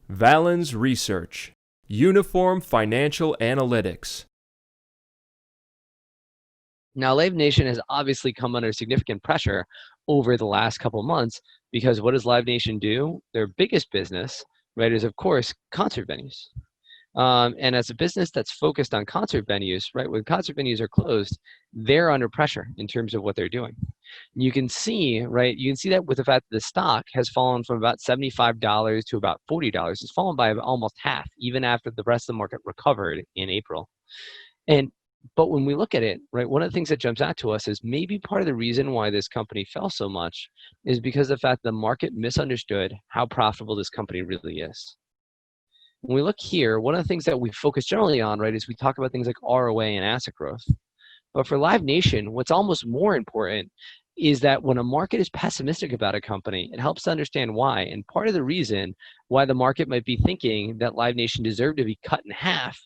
Valens Research, Uniform Financial Analytics. Now, LYV Nation has obviously come under significant pressure over the last couple of months because what does LYV Nation do? Their biggest business, right, is of course concert venues. And as a business that's focused on concert venues, right, when concert venues are closed, they're under pressure in terms of what they're doing. You can see, right, you can see that with the fact that the stock has fallen from about $75 to about $40. It's fallen by almost half, even after the rest of the market recovered in April. But when we look at it, right, one of the things that jumps out to us is maybe part of the reason why this company fell so much is because of the fact the market misunderstood how profitable this company really is. When we look here, one of the things that we focus generally on, right, is we talk about things like ROA and asset growth. But for LYV Nation, what's almost more important is that when a market is pessimistic about a company, it helps to understand why. And part of the reason why the market might be thinking that LYV Nation deserved to be cut in half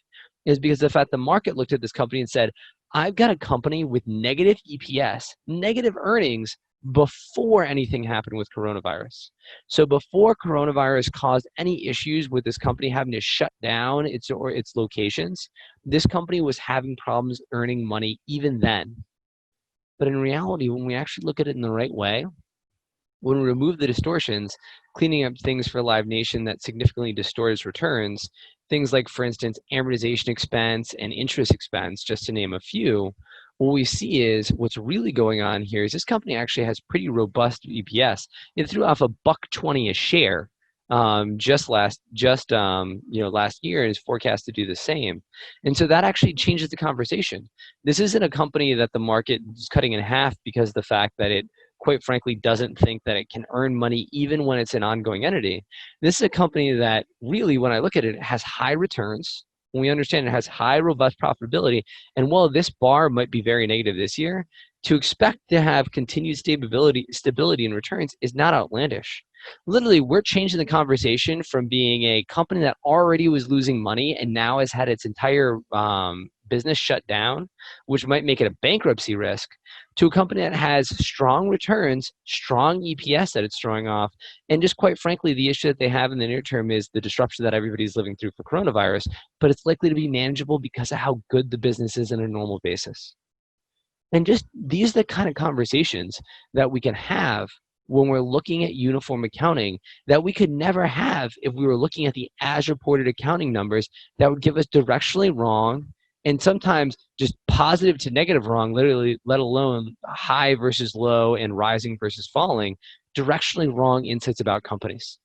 is because of the fact the market looked at this company and said, I've got a company with negative EPS, negative earnings before anything happened with coronavirus. So before coronavirus caused any issues with this company having to shut down its locations, this company was having problems earning money even then. But in reality, when we actually look at it in the right way, when we remove the distortions, cleaning up things for LYV Nation that significantly distorts returns, things like, for instance, amortization expense and interest expense, just to name a few, what we see is what's really going on here is this company actually has pretty robust EPS. It threw off $1.20 a share last year, and is forecast to do the same. And so that actually changes the conversation. This isn't a company that the market is cutting in half because of the fact that it quite frankly doesn't think that it can earn money even when it's an ongoing entity. This is a company that really, when I look at it, has high returns. When we understand it has high, robust profitability, and while this bar might be very negative this year, to expect to have continued stability in returns is not outlandish. Literally, we're changing the conversation from being a company that already was losing money and now has had its entire business shut down, which might make it a bankruptcy risk, to a company that has strong returns, strong EPS that it's throwing off, and just quite frankly, the issue that they have in the near term is the disruption that everybody's living through for coronavirus, but it's likely to be manageable because of how good the business is on a normal basis. And just these are the kind of conversations that we can have when we're looking at uniform accounting that we could never have if we were looking at the as reported accounting numbers that would give us directionally wrong and sometimes just positive to negative wrong, literally, let alone high versus low and rising versus falling, directionally wrong insights about companies.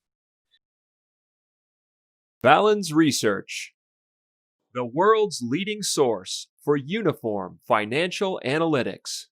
Valens Research, the world's leading source for uniform financial analytics.